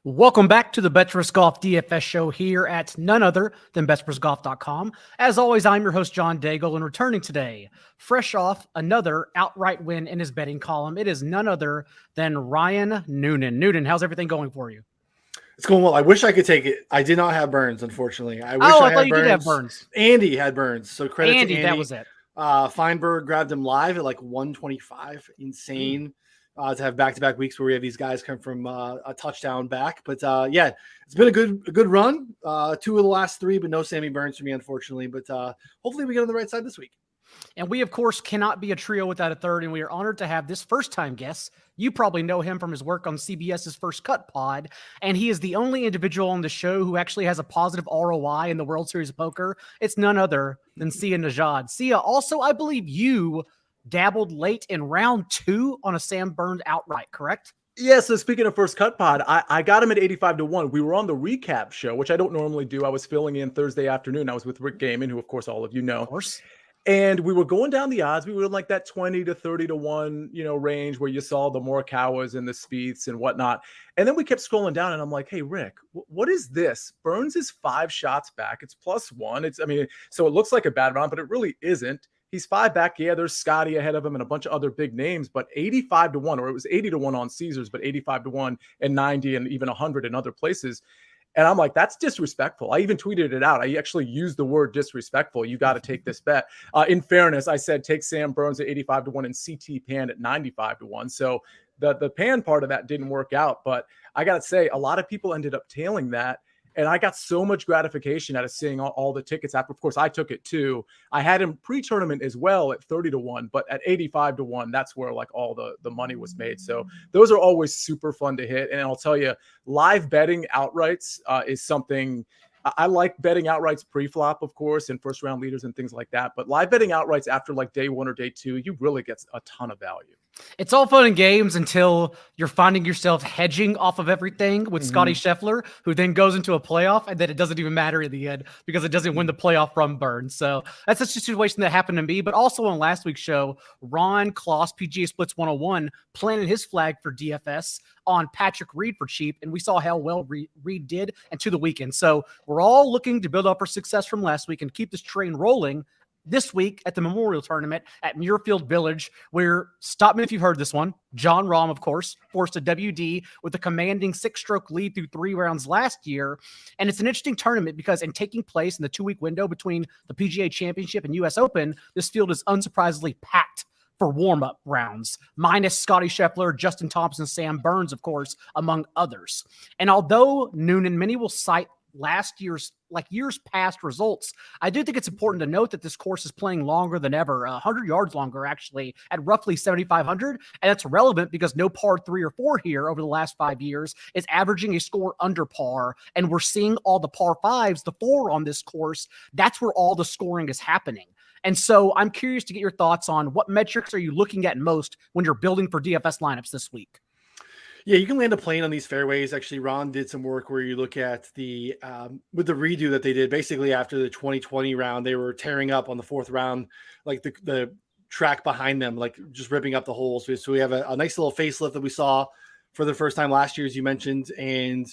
Welcome back to the Betsperts Golf DFS Show here at none other than BetspertsGolf.com. As always, I'm your host, John Daigle, and returning today, fresh off another outright win in his betting column, it is none other than Ryan Noonan. Noonan, how's everything going for you? It's going well. I wish I could take it. I did not have Burns, unfortunately. I thought you did have Burns. Andy had Burns, so credit to Andy. That was it. Feinberg grabbed him live at like 125. Insane. To have back-to-back weeks where we have these guys come from a touchdown back. But yeah, it's been a good run. 2 of the last 3, but no Sammy Burns for me, unfortunately. But hopefully we get on the right side this week. And we, of course, cannot be a trio without a third, and we are honored to have this first-time guest. You probably know him from his work on CBS's First Cut pod, and he is the only individual on the show who actually has a positive ROI in the World Series of Poker. It's none other than Sia Nejad. Sia, also, I believe you dabbled late in round 2 on a Sam Burns outright, correct? Yeah, so speaking of First Cut pod, I got him at 85-1. We were on the recap show, which I don't normally do. I was filling in Thursday afternoon. I was with Rick Gaiman, who, of course, all of you know. Of course. And we were going down the odds. We were in like that 20 to 30-1, range where you saw the Morikawas and the Spieths and whatnot. And then we kept scrolling down, and I'm like, hey, Rick, what is this? Burns is 5 shots back. It's +1. So it looks like a bad round, but it really isn't. He's 5 back. Yeah, there's Scotty ahead of him and a bunch of other big names, but 85-1, or it was 80-1 on Caesars, but 85-1 and 90 and even 100 in other places. And I'm like, that's disrespectful. I even tweeted it out. I actually used the word disrespectful. You got to take this bet. In fairness, I said take Sam Burns at 85-1 and CT Pan at 95-1. So the Pan part of that didn't work out. But I got to say, a lot of people ended up tailing that. And I got so much gratification out of seeing all the tickets after. Of course, I took it too. I had him pre-tournament as well at 30-1, but at 85-1, that's where like all the money was made. So those are always super fun to hit. And I'll tell you, live betting outrights is something I like. Betting outrights pre-flop, of course, and first round leaders and things like that. But live betting outrights after like day 1 or day 2, you really get a ton of value. It's all fun and games until you're finding yourself hedging off of everything with Scotty Scheffler, who then goes into a playoff, and then it doesn't even matter in the end because it doesn't win the playoff from Burns. So that's such a situation that happened to me. But also on last week's show, Ron Klos, PGA Splits 101, planted his flag for DFS on Patrick Reed for cheap, and we saw how well Reed did and to the weekend. So we're all looking to build up our success from last week and keep this train rolling this week at the Memorial Tournament at Muirfield Village, where, stop me if you've heard this one, John Rahm, of course, forced a WD with a commanding 6-stroke lead through 3 rounds last year. And it's an interesting tournament because in taking place in the 2-week window between the PGA Championship and U.S. Open, this field is unsurprisingly packed for warm-up rounds, minus Scotty Scheffler, Justin Thompson, Sam Burns, of course, among others. And although Noonan, many will cite last year's, years past results, I do think it's important to note that this course is playing longer than ever, 100 yards longer, actually, at roughly 7,500. And that's relevant because no par 3 or 4 here over the last 5 years is averaging a score under par. And we're seeing all the par 5s, the 4 on this course. That's where all the scoring is happening. And so I'm curious to get your thoughts on what metrics are you looking at most when you're building for DFS lineups this week? Yeah, you can land a plane on these fairways. Actually, Ron did some work where you look at the with the redo that they did. Basically, after the 2020 round, they were tearing up on the 4th round, like the track behind them, like just ripping up the holes. So we have a nice little facelift that we saw for the first time last year, as you mentioned, and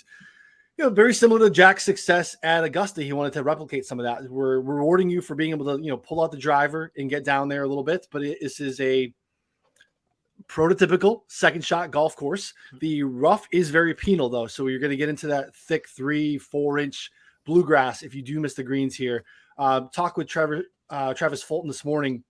very similar to Jack's success at Augusta. He wanted to replicate some of that. We're rewarding you for being able to pull out the driver and get down there a little bit, but this is a prototypical second shot golf course. The rough is very penal though, so you're going to get into that thick 3-4 inch bluegrass if you do miss the greens here. Talk with Travis Fulton this morning,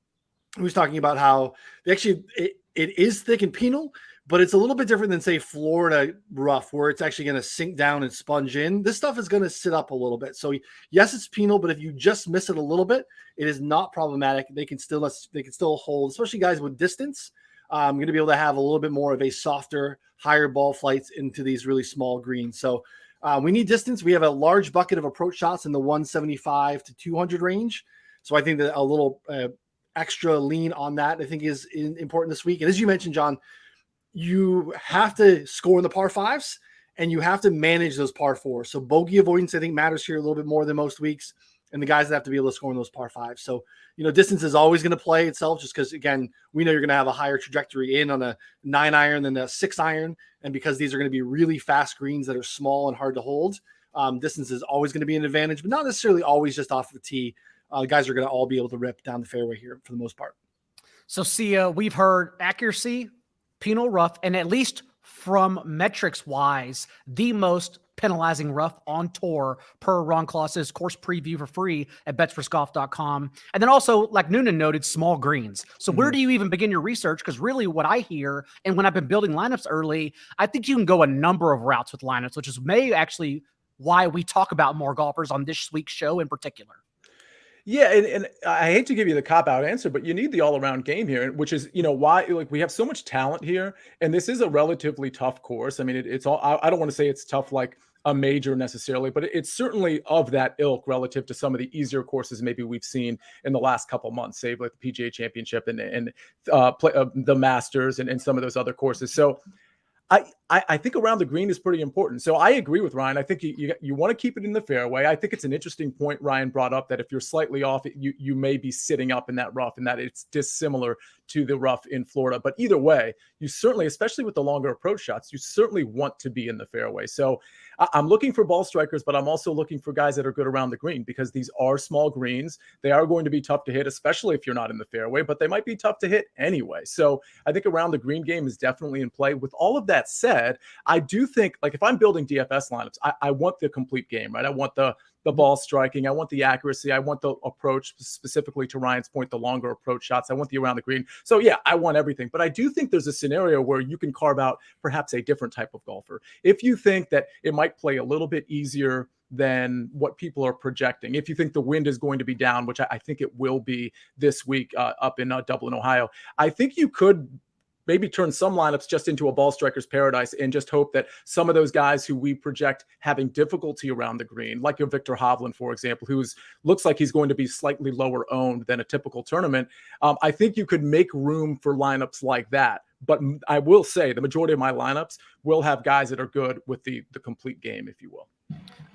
who was talking about how it is thick and penal, but it's a little bit different than say Florida rough, where it's actually going to sink down and sponge in. This stuff is going to sit up a little bit. So yes, it's penal, but if you just miss it a little bit, it is not problematic. They can still hold, especially guys with distance. I'm going to be able to have a little bit more of a softer, higher ball flights into these really small greens. So we need distance. We have a large bucket of approach shots in the 175 to 200 range. So I think that a little extra lean on that, I think, is important this week. And as you mentioned, John, you have to score in the par 5s and you have to manage those par 4s. So bogey avoidance, I think, matters here a little bit more than most weeks. and the guys that have to be able to score in those par fives. So, distance is always going to play itself just because, again, we know you're going to have a higher trajectory in on a 9-iron than a 6-iron. And because these are going to be really fast greens that are small and hard to hold, distance is always going to be an advantage, but not necessarily always just off the tee. Guys are going to all be able to rip down the fairway here for the most part. So, Sia, we've heard accuracy, penal rough, and at least from metrics wise, the most penalizing rough on tour per Ron Kloss's course preview for free at betspertsgolf.com. And then also, like Noonan noted, small greens. So where do you even begin your research? Because really what I hear, and when I've been building lineups early, I think you can go a number of routes with lineups, which is actually why we talk about more golfers on this week's show in particular. Yeah, and I hate to give you the cop-out answer, but you need the all-around game here, which is, why, like, we have so much talent here, and this is a relatively tough course. I mean, it's all, I don't want to say it's tough like a major necessarily, but it's certainly of that ilk relative to some of the easier courses maybe we've seen in the last couple months, say like the PGA Championship and the Masters and some of those other courses. So I think around the green is pretty important. So I agree with Ryan. I think you want to keep it in the fairway. I think it's an interesting point Ryan brought up that if you're slightly off, you may be sitting up in that rough and that it's dissimilar to the rough in Florida. But either way, you certainly, especially with the longer approach shots, you certainly want to be in the fairway. So I'm looking for ball strikers, but I'm also looking for guys that are good around the green because these are small greens. They are going to be tough to hit, especially if you're not in the fairway, but they might be tough to hit anyway. So I think around the green game is definitely in play. With all of that said, I do think, like, if I'm building DFS lineups, I want the complete game, right? I want the ball striking. I want the accuracy. I want the approach, specifically to Ryan's point, the longer approach shots. I want the around the green. So yeah, I want everything. But I do think there's a scenario where you can carve out perhaps a different type of golfer. If you think that it might play a little bit easier than what people are projecting, if you think the wind is going to be down, which I think it will be this week up in Dublin, Ohio, I think you could maybe turn some lineups just into a ball striker's paradise and just hope that some of those guys who we project having difficulty around the green, like your Victor Hovland, for example, looks like he's going to be slightly lower owned than a typical tournament. I think you could make room for lineups like that. But I will say the majority of my lineups will have guys that are good with the complete game, if you will.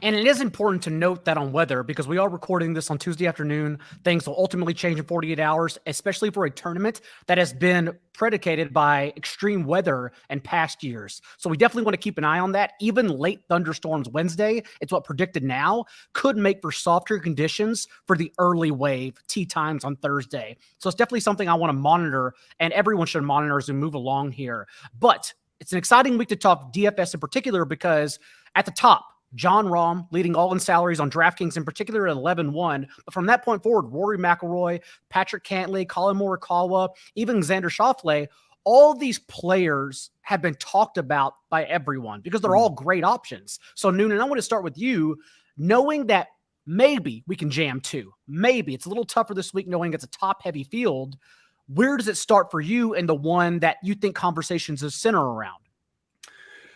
And it is important to note that on weather, because we are recording this on Tuesday afternoon, things will ultimately change in 48 hours, especially for a tournament that has been predicated by extreme weather in past years. So we definitely want to keep an eye on that. Even late thunderstorms Wednesday, it's what predicted now, could make for softer conditions for the early wave tee times on Thursday. So it's definitely something I want to monitor, and everyone should monitor as we move along here. But it's an exciting week to talk DFS in particular, because at the top, John Rahm leading all in salaries on DraftKings in particular at 11-1. But from that point forward, Rory McIlroy, Patrick Cantlay, Colin Morikawa, even Xander Schauffele, all of these players have been talked about by everyone because they're all great options. So Noonan, I want to start with you, knowing that maybe we can jam two. Maybe it's a little tougher this week knowing it's a top-heavy field. Where does it start for you and the one that you think conversations is center around?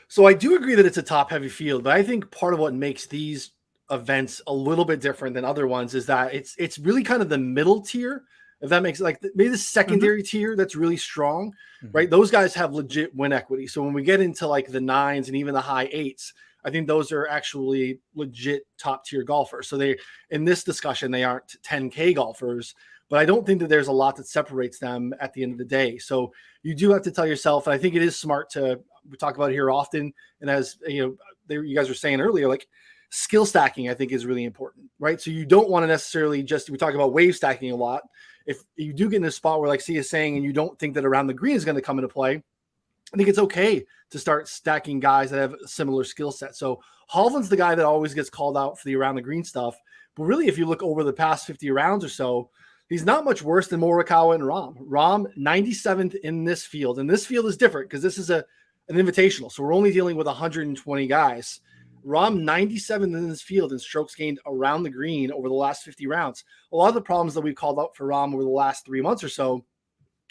So I do agree that it's a top-heavy field, but I think part of what makes these events a little bit different than other ones is that it's really kind of the middle tier, if that makes like maybe the secondary tier that's really strong, right? Those guys have legit win equity. So when we get into like the 9s and even the high 8s, I think those are actually legit top-tier golfers. So in this discussion, they aren't 10K golfers, but I don't think that there's a lot that separates them at the end of the day. So you do have to tell yourself, and I think it is smart we talk about it here often. And as you guys were saying earlier, like skill stacking, I think is really important, right? So you don't want to necessarily we talk about wave stacking a lot. If you do get in a spot where, like Sia is saying, and you don't think that around the green is going to come into play, I think it's okay to start stacking guys that have a similar skill set. So Hovland's the guy that always gets called out for the around the green stuff. But really, if you look over the past 50 rounds or so, he's not much worse than Morikawa and Rahm. Rahm, 97th in this field. And this field is different because this is an invitational. So we're only dealing with 120 guys. Rahm, 97th in this field in strokes gained around the green over the last 50 rounds. A lot of the problems that we've called out for Rahm over the last 3 months or so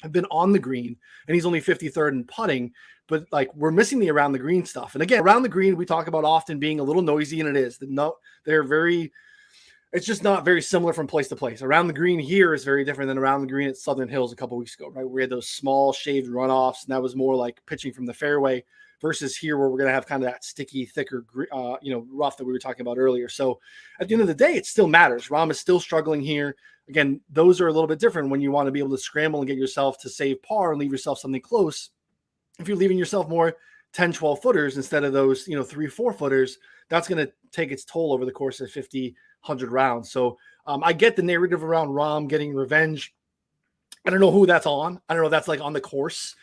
have been on the green, and he's only 53rd in putting, but like we're missing the around the green stuff. And again, around the green, we talk about often being a little noisy, and it is. It's just not very similar from place to place. Around the green here is very different than around the green at Southern Hills a couple weeks ago, right? We had those small shaved runoffs, and that was more like pitching from the fairway. versus here where we're going to have kind of that sticky, thicker, rough that we were talking about earlier. So at the end of the day, it still matters. Rahm is still struggling here. Again, those are a little bit different when you want to be able to scramble and get yourself to save par and leave yourself something close. If you're leaving yourself more 10, 12 footers instead of those, 3-4 footers, that's going to take its toll over the course of 50, 100 rounds. So I get the narrative around Rahm getting revenge. I don't know who that's on. I don't know if that's like on the course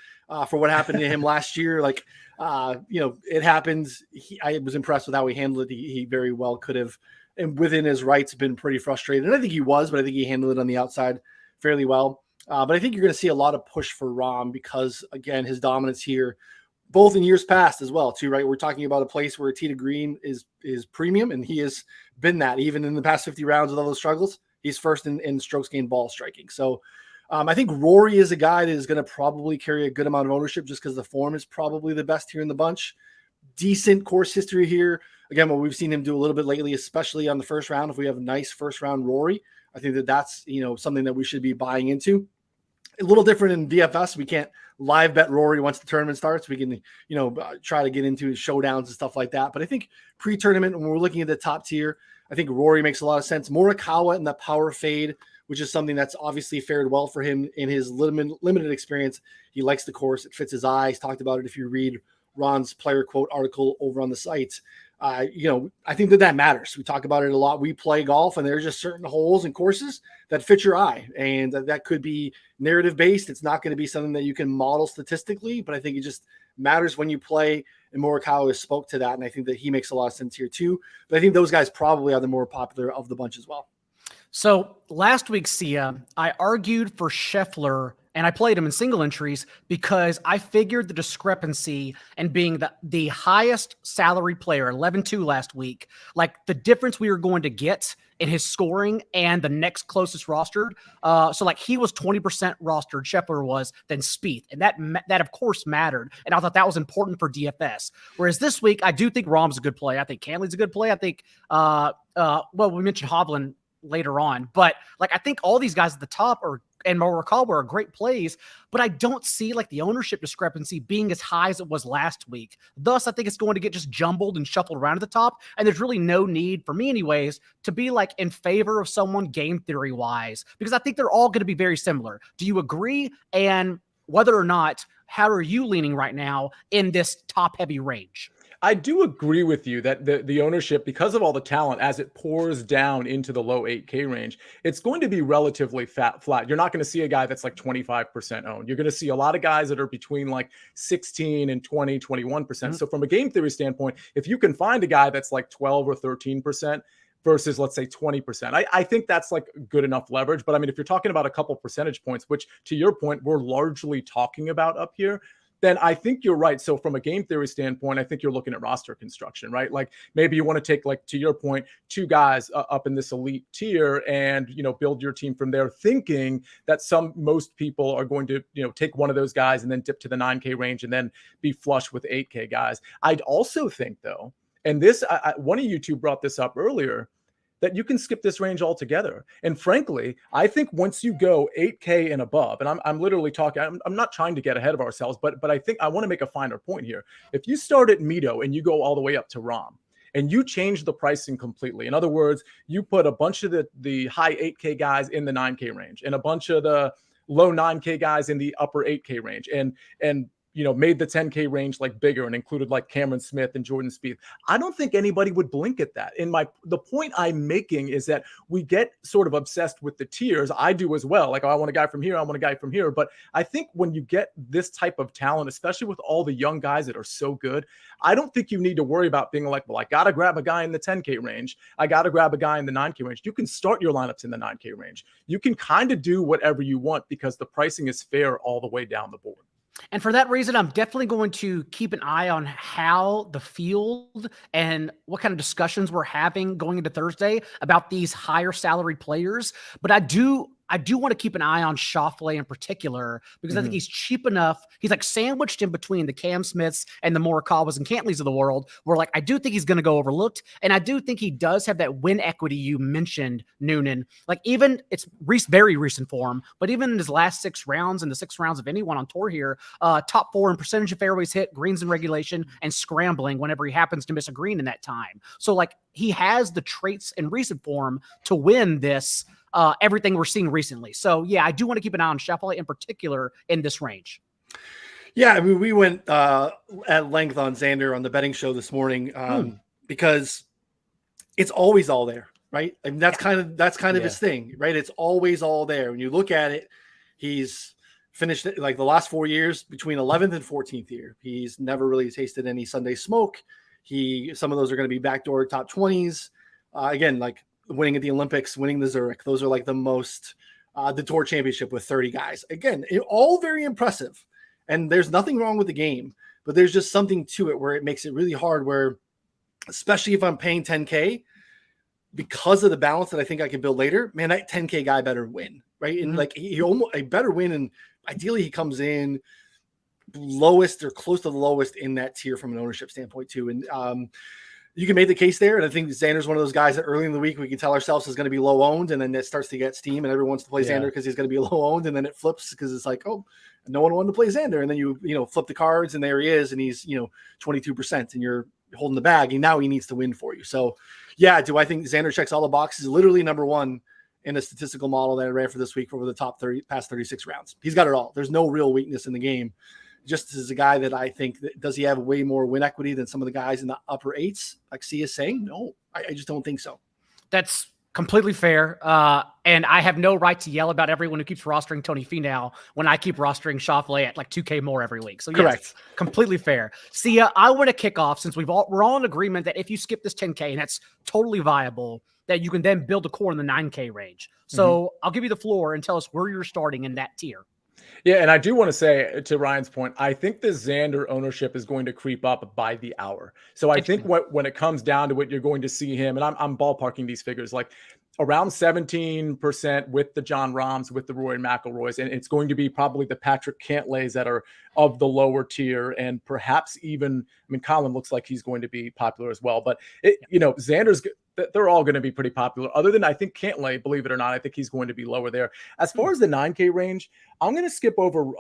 for what happened to him last year. Like, it happened. I was impressed with how he handled it. He very well could have, and within his rights, been pretty frustrated. And I think he was, but I think he handled it on the outside fairly well. But I think you're going to see a lot of push for Rahm because, again, his dominance here, both in years past as well, too, right? We're talking about a place where tee to green is premium, and he has been that even in the past 50 rounds with all those struggles. He's first in strokes gained ball striking. So I think Rory is a guy that is going to probably carry a good amount of ownership just because the form is probably the best here in the bunch. Decent course history here. Again, what we've seen him do a little bit lately, especially on the first round. If we have a nice first round Rory, I think that's something that we should be buying into. A little different in DFS. We can't live bet Rory once the tournament starts. We can, try to get into showdowns and stuff like that. But I think pre-tournament, when we're looking at the top tier, I think Rory makes a lot of sense. Morikawa in the power fade, which is something that's obviously fared well for him in his limited experience. He likes the course. It fits his eye. He's talked about it if you read Ron's player quote article over on the site. I think that matters. We talk about it a lot. We play golf, and there's just certain holes and courses that fit your eye, and that could be narrative based. It's not going to be something that you can model statistically, but I think it just matters when you play. And Morikawa spoke to that, and I think that he makes a lot of sense here too. But I think those guys probably are the more popular of the bunch as well. So last week, Sia, I argued for Scheffler, and I played him in single entries because I figured the discrepancy and being the highest salary player, 11-2 last week, like the difference we were going to get in his scoring and the next closest rostered. So like he was 20% rostered, Scheffler was, than Spieth. And that of course mattered. And I thought that was important for DFS. Whereas this week, I do think Rahm's a good play. I think Cantley's a good play. I think, we mentioned Hovland later on, but like I think all these guys at the top and Morikawa are great plays, but I don't see like the ownership discrepancy being as high as it was last week. Thus, I think it's going to get just jumbled and shuffled around at the top, and there's really no need for me anyways to be like in favor of someone game theory wise, because I think they're all going to be very similar. Do you agree? And whether or not, how are you leaning right now in this top heavy range? I do agree with you that the ownership, because of all the talent, as it pours down into the low 8K range, it's going to be relatively flat. You're not going to see a guy that's like 25% owned. You're going to see a lot of guys that are between like 16 and 20, 21%. Mm-hmm. So from a game theory standpoint, if you can find a guy that's like 12 or 13% versus let's say 20%, I think that's like good enough leverage. But I mean, if you're talking about a couple percentage points, which to your point, we're largely talking about up here, then I think you're right. So from a game theory standpoint, I think you're looking at roster construction, right? Like maybe you want to take, like to your point, two guys up in this elite tier and, build your team from there, thinking that most people are going to, take one of those guys and then dip to the 9K range and then be flush with 8K guys. I'd also think though, and this, one of you two brought this up earlier, that you can skip this range altogether. And frankly, I think once you go 8K and above, and I'm literally talking, I'm not trying to get ahead of ourselves, but I think I want to make a finer point here. If you start at Mito and you go all the way up to Rahm, and you change the pricing completely. In other words, you put a bunch of the high 8K guys in the 9K range and a bunch of the low 9K guys in the upper 8K range, and made the 10K range like bigger and included like Cameron Smith and Jordan Spieth. I don't think anybody would blink at that. And the point I'm making is that we get sort of obsessed with the tiers. I do as well. Like, oh, I want a guy from here. I want a guy from here. But I think when you get this type of talent, especially with all the young guys that are so good, I don't think you need to worry about being like, well, I got to grab a guy in the 10K range. I got to grab a guy in the 9K range. You can start your lineups in the 9K range. You can kind of do whatever you want because the pricing is fair all the way down the board. And for that reason, I'm definitely going to keep an eye on how the field and what kind of discussions we're having going into Thursday about these higher salary players. But I do I do want to keep an eye on Schauffele in particular because I think he's cheap enough. He's like sandwiched in between the Cam Smiths and the Morikawas and Cantleys of the world, where like I do think he's going to go overlooked, and I do think he does have that win equity you mentioned, Noonan. Like even it's very recent form, but even in his last 6 rounds and the 6 rounds of anyone on tour here, top 4 in percentage of fairways hit, greens in regulation, and scrambling whenever he happens to miss a green in that time. So like he has the traits in recent form to win this. Everything we're seeing recently. So yeah, I do want to keep an eye on Schauffele in particular in this range. Yeah, I mean, we went at length on Xander on the betting show this morning because it's always all there, right? I mean, that's kind of his thing, right? It's always all there. When you look at it, he's finished like the last 4 years between 11th and 14th year. He's never really tasted any Sunday smoke. Some of those are going to be backdoor top 20s. Again, like winning at the Olympics, winning the Zurich. Those are like the most, the tour championship with 30 guys. Again, all very impressive. And there's nothing wrong with the game, but there's just something to it where it makes it really hard where, especially if I'm paying 10K, because of the balance that I think I can build later, man, that 10K guy better win, right? And like he almost a better win. And ideally he comes in lowest or close to the lowest in that tier from an ownership standpoint too. And, you can make the case there. And I think Xander's one of those guys that early in the week we can tell ourselves is going to be low owned. And then it starts to get steam and everyone wants to play Xander because he's going to be low owned. And then it flips because it's like, oh, no one wanted to play Xander. And then you flip the cards and there he is. And he's, 22% and you're holding the bag. And now he needs to win for you. So yeah, do I think Xander checks all the boxes? Literally number one in a statistical model that I ran for this week over the top past 36 rounds. He's got it all. There's no real weakness in the game. Just as a guy that I think does he have way more win equity than some of the guys in the upper 8s, like Sia is saying? No, I just don't think so. That's completely fair. And I have no right to yell about everyone who keeps rostering Tony Finau when I keep rostering Schauffele at like 2K more every week. So yes, correct. Completely fair. Sia, I want to kick off since we're all in agreement that if you skip this 10K and that's totally viable, that you can then build a core in the 9K range. So I'll give you the floor and tell us where you're starting in that tier. Yeah, and I do want to say, to Ryan's point, I think the Xander ownership is going to creep up by the hour. So I think when it comes down to it, you're going to see him, and I'm ballparking these figures, like around 17% with the John Rahms, with the Rory McIlroys, and it's going to be probably the Patrick Cantlays that are of the lower tier, and perhaps even, I mean, Colin looks like he's going to be popular as well, but Xander's, they're all going to be pretty popular. Other than I think Cantlay, believe it or not, I think he's going to be lower there. As far as the 9K range, I'm going to skip over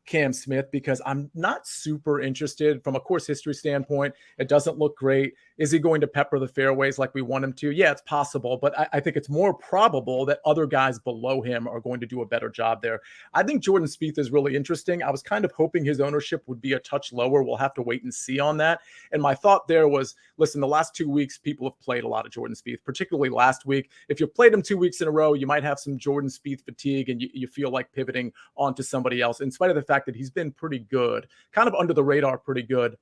Cam Smith because I'm not super interested from a course history standpoint. It doesn't look great. Is he going to pepper the fairways like we want him to? Yeah, it's possible, but I think it's more probable that other guys below him are going to do a better job there. I think Jordan Spieth is really interesting. I was kind of hoping his ownership would be a touch lower. We'll have to wait and see on that. And my thought there was, listen, the last 2 weeks, people have played a lot of Jordan Spieth, particularly last week. If you played him 2 weeks in a row, you might have some Jordan Spieth fatigue and you feel like pivoting onto somebody else, in spite of the fact that he's been pretty good, kind of under the radar, pretty good.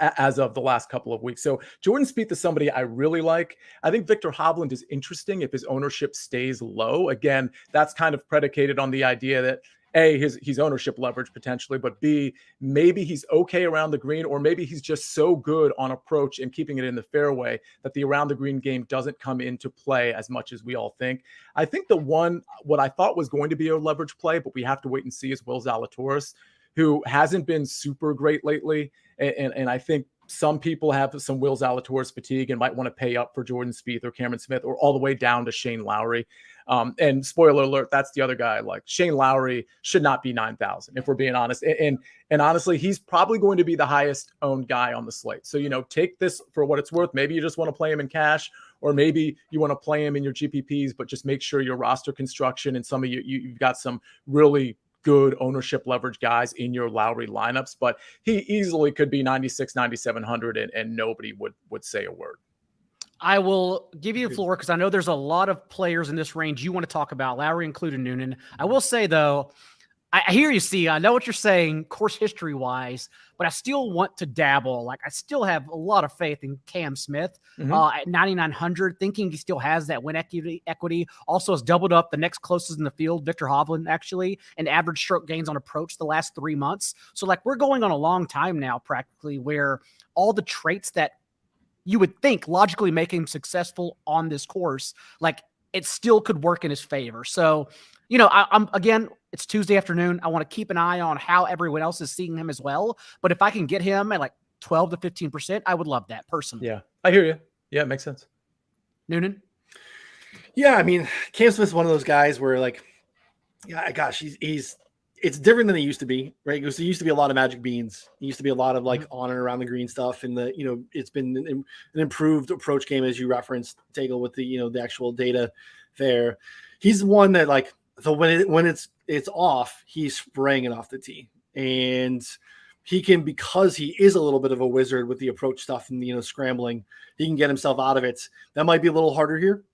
As of the last couple of weeks. So Jordan Spieth is somebody I really like. I think Victor Hovland is interesting if his ownership stays low. Again, that's kind of predicated on the idea that A, his ownership leverage potentially, but B, maybe he's okay around the green, or maybe he's just so good on approach and keeping it in the fairway that the around the green game doesn't come into play as much as we all think. I think what I thought was going to be a leverage play, but we have to wait and see, is Will Zalatoris, who hasn't been super great lately. And I think some people have some Will Zalatoris fatigue and might want to pay up for Jordan Spieth or Cameron Smith or all the way down to Shane Lowry. And spoiler alert, that's the other guy. Like Shane Lowry should not be 9,000 if we're being honest. And honestly, he's probably going to be the highest owned guy on the slate. So, take this for what it's worth. Maybe you just want to play him in cash, or maybe you want to play him in your GPPs, but just make sure your roster construction and some of you've got some really good ownership leverage guys in your Lowry lineups, but he easily could be 96, 9,700 and nobody would say a word. I will give you the floor because I know there's a lot of players in this range you want to talk about, Lowry included, Noonan. I will say, though, I hear you, see. I know what you're saying, course history-wise, but I still want to dabble. Like, I still have a lot of faith in Cam Smith at 9,900, thinking he still has that win equity. Also has doubled up the next closest in the field, Victor Hovland, actually, and average stroke gains on approach the last 3 months. So, like, we're going on a long time now, practically, where all the traits that you would think logically make him successful on this course, like, it still could work in his favor. So, I'm again, it's Tuesday afternoon. I want to keep an eye on how everyone else is seeing him as well. But if I can get him at like 12 to 15%, I would love that personally. Yeah, I hear you. Yeah, it makes sense. Noonan? Yeah, I mean, Cam Smith's one of those guys where, like, yeah, gosh, it's different than it used to be, right? Because there used to be a lot of magic beans. It used to be a lot of like on and around the green stuff, and it's been an improved approach game, as you referenced, Daigle, with the actual data there. He's one that, like, so when it's off, he's spraying it off the tee, and he can, because he is a little bit of a wizard with the approach stuff and scrambling, he can get himself out of it. That might be a little harder here,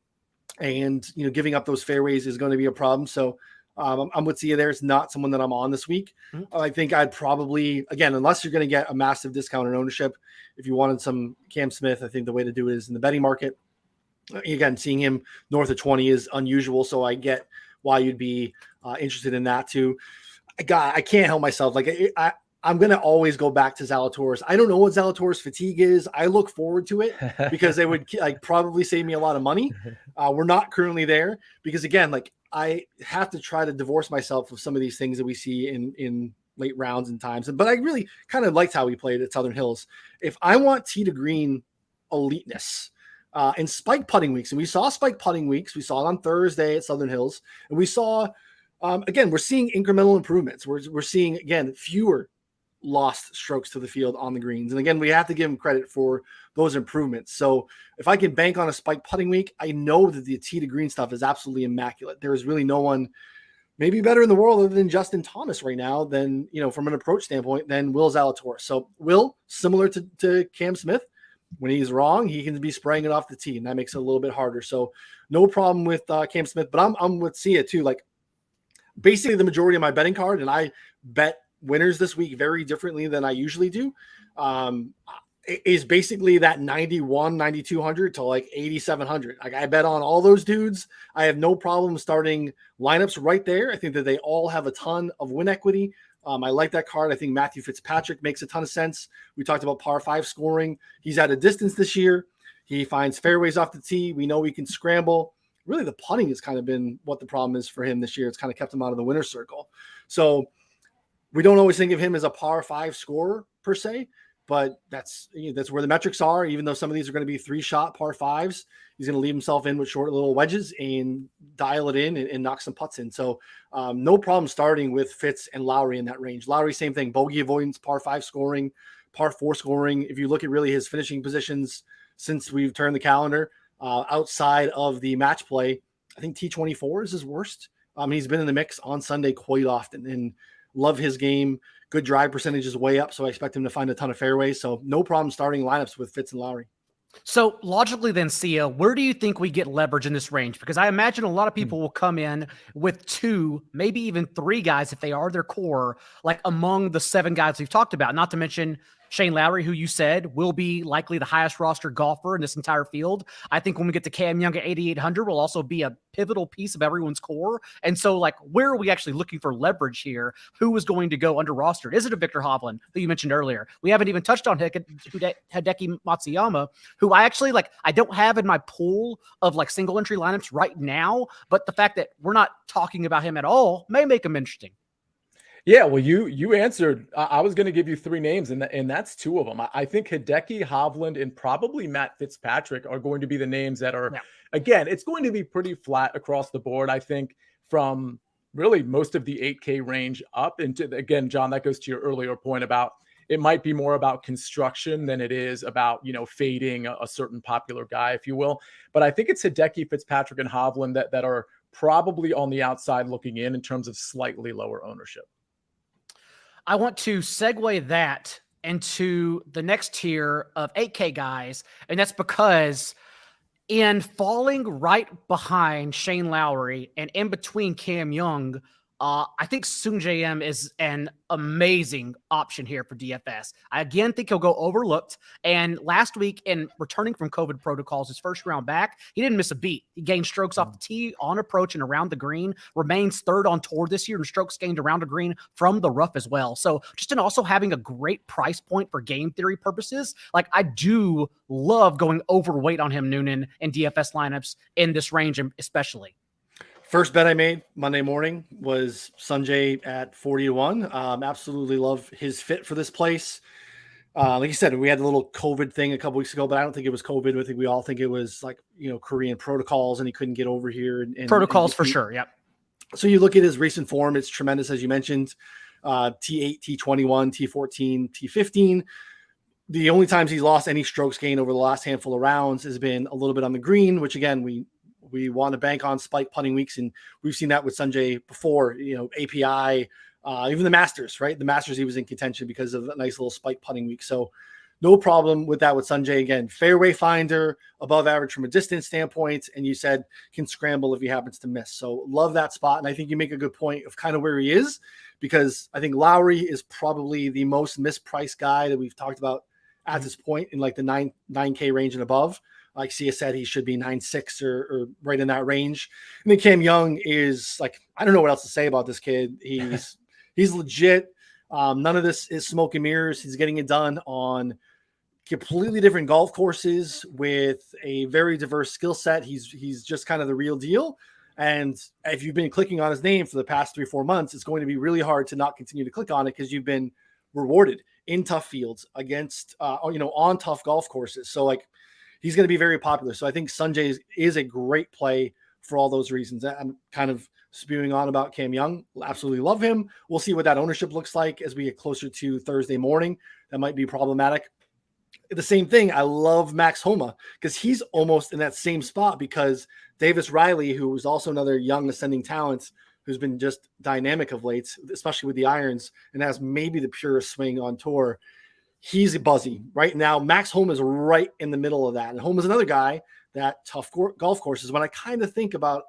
and giving up those fairways is going to be a problem. So I'm with Sia there. It's not someone that I'm on this week. I think I'd probably, again, unless you're going to get a massive discount in ownership, if you wanted some Cam Smith, I think the way to do it is in the betting market. Again, seeing him north of 20 is unusual, so I get why you'd be interested in that too. I can't help myself. Like, I'm going to always go back to Zalatoris. I don't know what Zalatoris fatigue is. I look forward to it because they would probably save me a lot of money. We're not currently there because, again, like, I have to try to divorce myself of some of these things that we see in late rounds and times. But I really kind of liked how he played at Southern Hills. If I want tee to green eliteness and spike putting weeks, and we saw spike putting weeks, we saw it on Thursday at Southern Hills, and we saw, again, we're seeing incremental improvements. We're seeing, again, fewer lost strokes to the field on the greens. And again, we have to give him credit for those improvements. So if I can bank on a spike putting week, I know that the tee to green stuff is absolutely immaculate. There is really no one maybe better in the world other than Justin Thomas right now than, from an approach standpoint, than Will Zalatoris. So Will, similar to Cam Smith, when he's wrong, he can be spraying it off the tee, and that makes it a little bit harder. So no problem with Cam Smith, but I'm with Sia too. Like, basically the majority of my betting card, and I bet winners this week very differently than I usually do, is basically that 91, 9,200 to like 8,700. Like, I bet on all those dudes. I have no problem starting lineups right there. I think that they all have a ton of win equity. I like that card. I think Matthew Fitzpatrick makes a ton of sense. We talked about par 5 scoring. He's at a distance this year. He finds fairways off the tee. We know he can scramble. Really, the putting has kind of been what the problem is for him this year. It's kind of kept him out of the winner's circle. So we don't always think of him as a par 5 scorer per se, but that's where the metrics are. Even though some of these are going to be 3-shot par 5s, he's going to leave himself in with short little wedges and dial it in and knock some putts in. So no problem starting with Fitz and Lowry in that range. Lowry, same thing, bogey avoidance, par 5 scoring, par 4 scoring. If you look at really his finishing positions since we've turned the calendar, outside of the match play, I think T24 is his worst. He's been in the mix on Sunday quite often, and love his game. Good drive percentage is way up, so I expect him to find a ton of fairways. So no problem starting lineups with Fitz and Lowry. So logically then, Sia, where do you think we get leverage in this range? Because I imagine a lot of people will come in with 2, maybe even 3 guys if they are their core, like among the 7 guys we've talked about, not to mention Shane Lowry, who you said will be likely the highest roster golfer in this entire field. I think when we get to Cam Young at 8,800, will also be a pivotal piece of everyone's core. And so, like, where are we actually looking for leverage here? Who is going to go under rostered? Is it a Victor Hovland, who you mentioned earlier? We haven't even touched on Hideki Matsuyama, who I actually, like, I don't have in my pool of like single entry lineups right now, but the fact that we're not talking about him at all may make him interesting. Yeah, well, you answered. I was going to give you 3 names, and that's 2 of them. I think Hideki, Hovland, and probably Matt Fitzpatrick are going to be the names that are, again, it's going to be pretty flat across the board, I think, from really most of the 8K range up into, again, John, that goes to your earlier point about it might be more about construction than it is about, fading a certain popular guy, if you will. But I think it's Hideki, Fitzpatrick, and Hovland that are probably on the outside looking in terms of slightly lower ownership. I want to segue that into the next tier of 8K guys, and that's because in falling right behind Shane Lowry and in between Cam Young, I think Sung J.M. is an amazing option here for DFS. I again think he'll go overlooked. And last week, in returning from COVID protocols, his first round back, he didn't miss a beat. He gained strokes off the tee, on approach, and around the green. Remains third on tour this year in strokes gained around the green from the rough as well. So just in also having a great price point for game theory purposes, like I do love going overweight on him, Noonan, in DFS lineups in this range, especially. First bet I made Monday morning was Sanjay at 40-1. Absolutely love his fit for this place. Like you said, we had a little COVID thing a couple weeks ago, but I don't think it was COVID. I think we all think it was like, Korean protocols and he couldn't get over here. And protocols for sure. Yep. So you look at his recent form, it's tremendous, as you mentioned. T8, T21, T14, T15. The only times he's lost any strokes gain over the last handful of rounds has been a little bit on the green, which again, we want to bank on spike putting weeks. And we've seen that with Sanjay before, API, even the Masters, right? The Masters, he was in contention because of a nice little spike putting week. So no problem with that with Sanjay. Again, fairway finder, above average from a distance standpoint. And you said can scramble if he happens to miss. So love that spot. And I think you make a good point of kind of where he is, because I think Lowry is probably the most mispriced guy that we've talked about at this point in like the 9K range and above. Like Sia said, he should be 9.6 or right in that range. And then Cam Young is like, I don't know what else to say about this kid. He's legit. None of this is smoke and mirrors. He's getting it done on completely different golf courses with a very diverse skill set. He's just kind of the real deal. And if you've been clicking on his name for the past 3-4 months, it's going to be really hard to not continue to click on it because you've been rewarded in tough fields against, on tough golf courses. So like, he's going to be very popular. So I think Sanjay is a great play for all those reasons. I'm kind of spewing on about Cam Young. Absolutely love him. We'll see what that ownership looks like as we get closer to Thursday morning. That might be problematic. The same thing. I love Max Homa because he's almost in that same spot, because Davis Riley, who is also another young ascending talent who's been just dynamic of late, especially with the irons, and has maybe the purest swing on tour. He's buzzy right now. Max Homa is right in the middle of that. And Homa is another guy that tough golf courses. When I kind of think about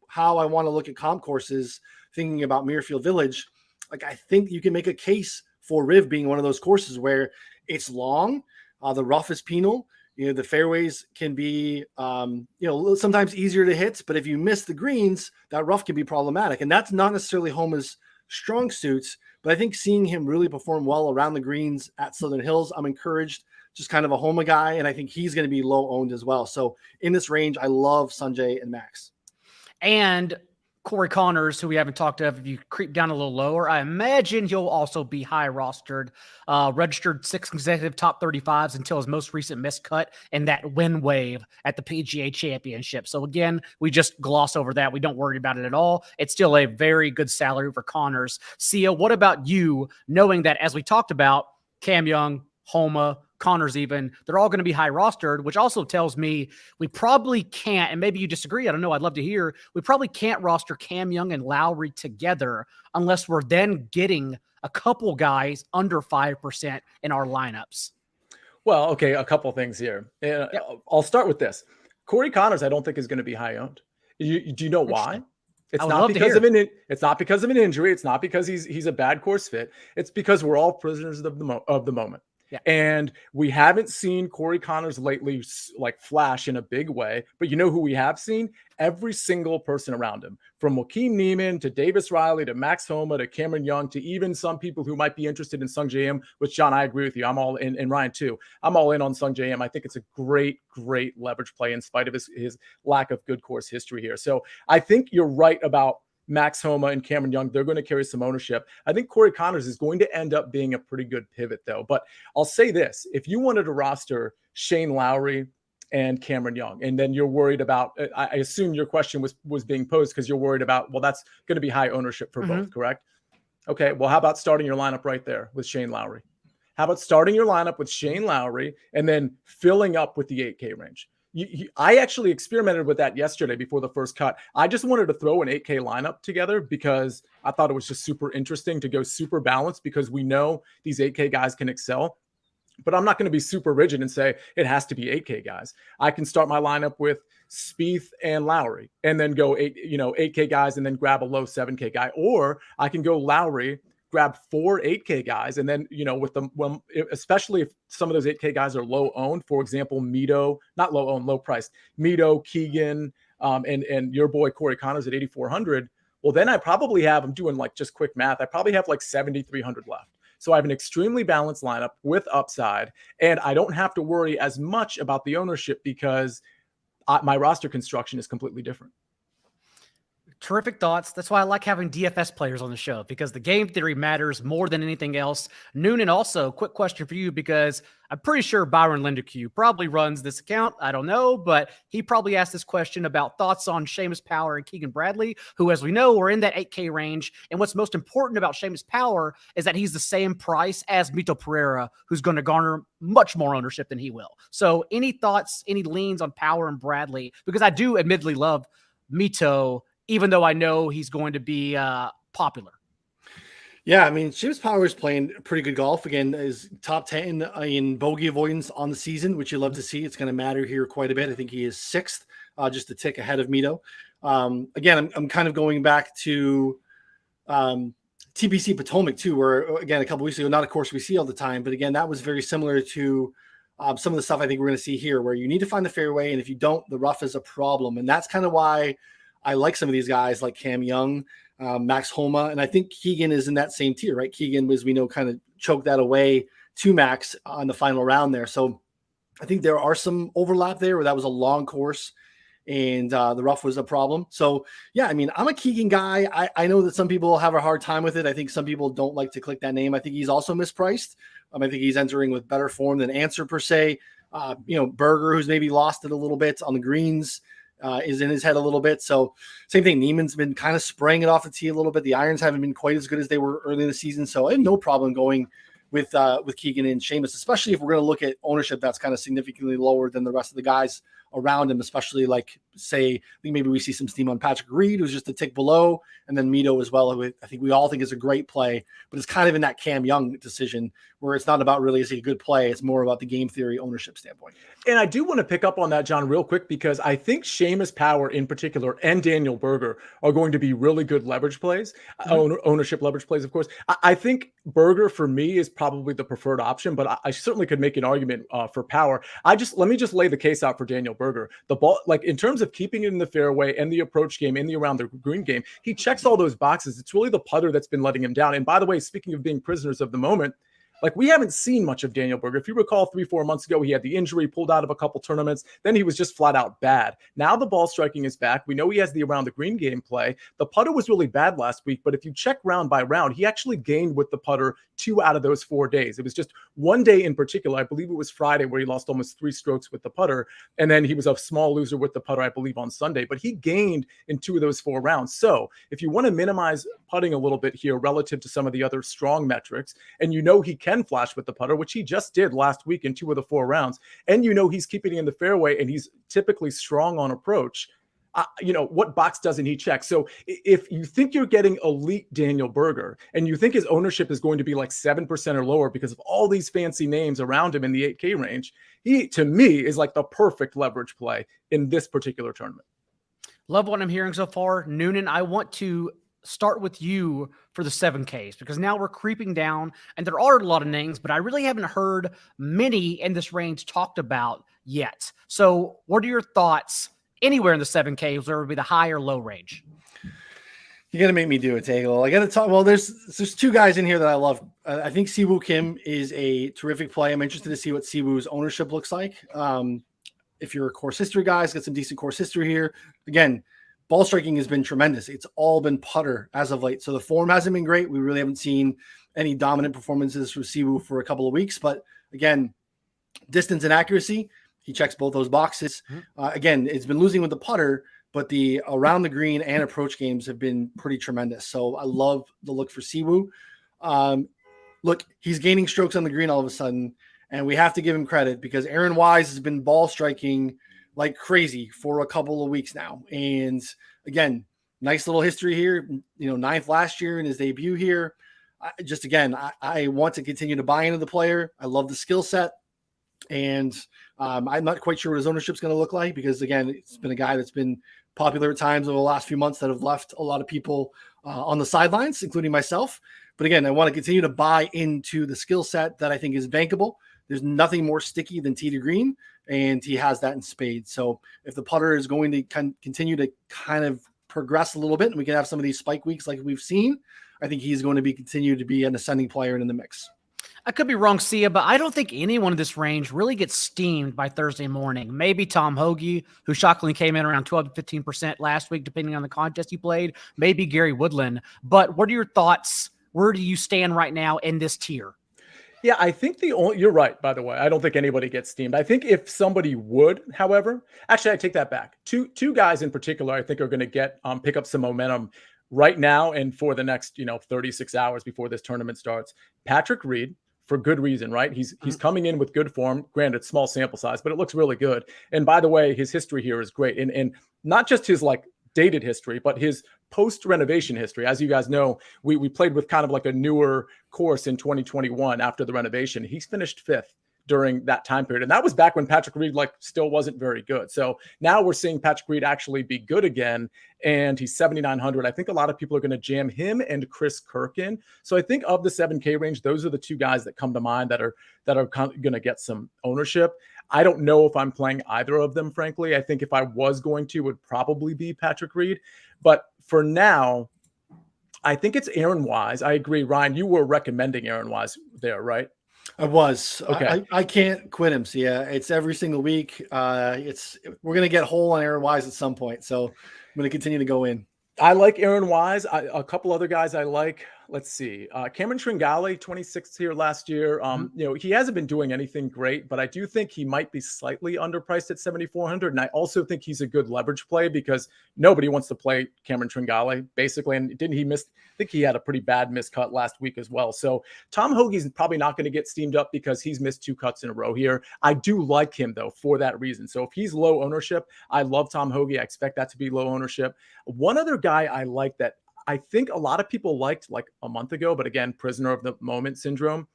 how I want to look at comp courses, thinking about Muirfield Village, like I think you can make a case for Riv being one of those courses where it's long, the rough is penal, the fairways can be, sometimes easier to hit, but if you miss the greens, that rough can be problematic. And that's not necessarily Homa's strong suits, but I think seeing him really perform well around the greens at Southern Hills, I'm encouraged. Just kind of a Homa guy, and I think he's going to be low owned as well. So in this range, I love Sanjay and Max. And Corey Connors, who we haven't talked of, if you creep down a little lower, I imagine he'll also be high rostered, registered 6 consecutive top 35s until his most recent miscut and that win wave at the PGA Championship. So again, we just gloss over that. We don't worry about it at all. It's still a very good salary for Connors. Sia, what about you, knowing that, as we talked about, Cam Young, Homa, Connors even, they're all going to be high rostered, which also tells me we probably can't, and maybe you disagree, I don't know, I'd love to hear, we probably can't roster Cam Young and Lowry together unless we're then getting a couple guys under 5% in our lineups. Well, okay, a couple things here. I'll start with this. Corey Connors, I don't think is going to be high owned. Do you know why? It's not because of it's not because of an injury. It's not because he's a bad course fit. It's because we're all prisoners of the moment. Yeah. And we haven't seen Corey Connors lately like flash in a big way, but you know who we have seen? Every single person around him, from Joaquin Niemann to Davis Riley to Max Homa to Cameron Young to even some people who might be interested in Sung J.M., which, John, I agree with you. I'm all in, and Ryan too. I'm all in on Sung J.M. I think it's a great leverage play in spite of his lack of good course history here. So I think you're right about Max Homa and Cameron Young. They're going to carry some ownership. I think Corey Connors is going to end up being a pretty good pivot, though. But I'll say this. If you wanted to roster Shane Lowry and Cameron Young, and then you're worried about, I assume your question was being posed because you're worried about, well, that's going to be high ownership for both, correct? Okay, well, how about starting your lineup right there with Shane Lowry? How about starting your lineup with Shane Lowry and then filling up with the 8K range? I actually experimented with that yesterday before the first cut. I just wanted to throw an 8K lineup together because I thought it was just super interesting to go super balanced, because we know these 8K guys can excel. but I'm not going to be super rigid and say it has to be 8K guys. I can start my lineup with Spieth and Lowry and then go 8K guys and then grab a low 7K guy. Or I can go Lowry, grab 4 8K guys. And then, with them, well, especially if some of those 8K guys are low owned, for example, Mito, not low owned, low priced, Mito, Keegan, and your boy Corey Connors at 8,400. Well, then I probably have, I'm doing like just quick math, I probably have like 7,300 left. So I have an extremely balanced lineup with upside, and I don't have to worry as much about the ownership because my roster construction is completely different. Terrific thoughts. That's why I like having DFS players on the show, because the game theory matters more than anything else. Noonan, also, quick question for you, because I'm pretty sure Byron Lindeque probably runs this account. I don't know, but he probably asked this question about thoughts on Seamus Power and Keegan Bradley, who, as we know, are in that 8K range. And what's most important about Seamus Power is that he's the same price as Mito Pereira, who's going to garner much more ownership than he will. So any thoughts, any leans on Power and Bradley? Because I do admittedly love Mito, even though I know he's going to be popular. Yeah, I mean, Seamus Power is playing pretty good golf. Again, is top 10 in bogey avoidance on the season, which you love to see. It's going to matter here quite a bit. I think he is 6th, just a tick ahead of Mito. Again, I'm kind of going back to TPC Potomac too, where, again, a couple weeks ago, not a course we see all the time, but again, that was very similar to some of the stuff I think we're going to see here, where you need to find the fairway, and if you don't, the rough is a problem. And that's kind of why I like some of these guys like Cam Young, Max Homa, and I think Keegan is in that same tier, right? Keegan, as we know, kind of choked that away to Max on the final round there. So I think there are some overlap there where that was a long course and the rough was a problem. So, yeah, I mean, I'm a Keegan guy. I know that some people have a hard time with it. I think some people don't like to click that name. I think he's also mispriced. I think he's entering with better form than Answer per se. Berger, who's maybe lost it a little bit on the greens, is in his head a little bit. So same thing. Neiman's been kind of spraying it off the tee a little bit. The irons haven't been quite as good as they were early in the season. So I have no problem going with Keegan and Seamus, especially if we're going to look at ownership that's kind of significantly lower than the rest of the guys around him, especially like, say, I think maybe we see some steam on Patrick Reed, who's just a tick below, and then Mito as well, who I think we all think is a great play, but it's kind of in that Cam Young decision where it's not about really is he a good play. It's more about the game theory ownership standpoint. And I do want to pick up on that, John, real quick, because I think Seamus Power in particular and Daniel Berger are going to be really good leverage plays, ownership leverage plays, of course. I think Berger for me is probably the preferred option, but I certainly could make an argument for Power. Let me just lay the case out for Daniel Berger. The ball, like in terms of keeping it in the fairway and the approach game and the around the green game, he checks all those boxes. It's really the putter that's been letting him down. And by the way, speaking of being prisoners of the moment, like we haven't seen much of Daniel Berger. If you recall 3-4 months ago, he had the injury, pulled out of a couple tournaments. Then he was just flat out bad. Now the ball striking is back. We know he has the around the green game play. The putter was really bad last week, but if you check round by round, he actually gained with the putter 2 out of those 4 days. It was just one day in particular, I believe it was Friday, where he lost almost 3 strokes with the putter. And then he was a small loser with the putter, I believe, on Sunday, but he gained in 2 of those 4 rounds. So if you want to minimize putting a little bit here relative to some of the other strong metrics, and you know he can flash with the putter, which he just did last week in 2 of the 4 rounds, and you know he's keeping it in the fairway and he's typically strong on approach, what box doesn't he check? So if you think you're getting elite Daniel Berger and you think his ownership is going to be like 7% or lower because of all these fancy names around him in the 8K range, he, to me, is like the perfect leverage play in this particular tournament. Love what I'm hearing so far. Noonan, I want to start with you for the 7Ks, because now we're creeping down and there are a lot of names, but I really haven't heard many in this range talked about yet. So what are your thoughts anywhere in the 7Ks, where would be the high or low range? You're going to make me do it, Daigle. I got to talk. Well, there's 2 guys in here that I love. I think Siwoo Kim is a terrific play. I'm interested to see what Siwoo's ownership looks like. If you're a course history guy, he's got some decent course history here. Again, ball striking has been tremendous. It's all been putter as of late. So the form hasn't been great. We really haven't seen any dominant performances from Siwoo for a couple of weeks. But again, distance and accuracy, he checks both those boxes. Again, it's been losing with the putter, but the around the green and approach games have been pretty tremendous. So I love the look for Siwoo. Look, he's gaining strokes on the green all of a sudden, and we have to give him credit because Aaron Wise has been ball striking like crazy for a couple of weeks now. And again, nice little history here, 9th last year in his debut here. I want to continue to buy into the player. I love the skill set. And I'm not quite sure what his ownership is going to look like because, again, it's been a guy that's been popular at times over the last few months that have left a lot of people on the sidelines, including myself. But again, I want to continue to buy into the skill set that I think is bankable. There's nothing more sticky than tee to green, and he has that in spades. So if the putter is going to continue to kind of progress a little bit and we can have some of these spike weeks like we've seen, I think he's going to continue to be an ascending player in the mix. I could be wrong, Sia, but I don't think anyone in this range really gets steamed by Thursday morning. Maybe Tom Hoagie, who shockingly came in around 12 to 15% last week, depending on the contest he played. Maybe Gary Woodland. But what are your thoughts? Where do you stand right now in this tier? Yeah, I think you're right, by the way. I don't think anybody gets steamed. I think if somebody would, however, actually, I take that back. Two guys in particular, I think are going to get pick up some momentum right now and for the next 36 hours before this tournament starts. Patrick Reed, for good reason, right? He's coming in with good form. Granted, small sample size, but it looks really good. And by the way, his history here is great, and not just his dated history, but his post-renovation history. As you guys know, we played with kind of like a newer course in 2021 after the renovation. He's finished fifth during that time period. And that was back when Patrick Reed still wasn't very good. So now we're seeing Patrick Reed actually be good again. And he's 7,900. I think a lot of people are going to jam him and Chris Kirk in. So I think of the 7K range, those are the two guys that come to mind that are going to get some ownership. I don't know if I'm playing either of them, frankly. I think if I was going to, it would probably be Patrick Reed. But for now, I think it's Aaron Wise. I agree. Ryan, you were recommending Aaron Wise there, right? I was. Okay. I can't quit him. So yeah, it's every single week. We're going to get whole on Aaron Wise at some point. So I'm going to continue to go in. I like Aaron Wise. A couple other guys I like. Let's see. Cameron Tringale, 26th here last year. He hasn't been doing anything great, but I do think he might be slightly underpriced at 7,400. And I also think he's a good leverage play because nobody wants to play Cameron Tringale, basically. And didn't he miss? I think he had a pretty bad miscut last week as well. So Tom Hoagie's probably not going to get steamed up because he's missed 2 cuts in a row here. I do like him, though, for that reason. So if he's low ownership, I love Tom Hoagie. I expect that to be low ownership. One other guy I like that I think a lot of people liked a month ago, but again, prisoner of the moment syndrome.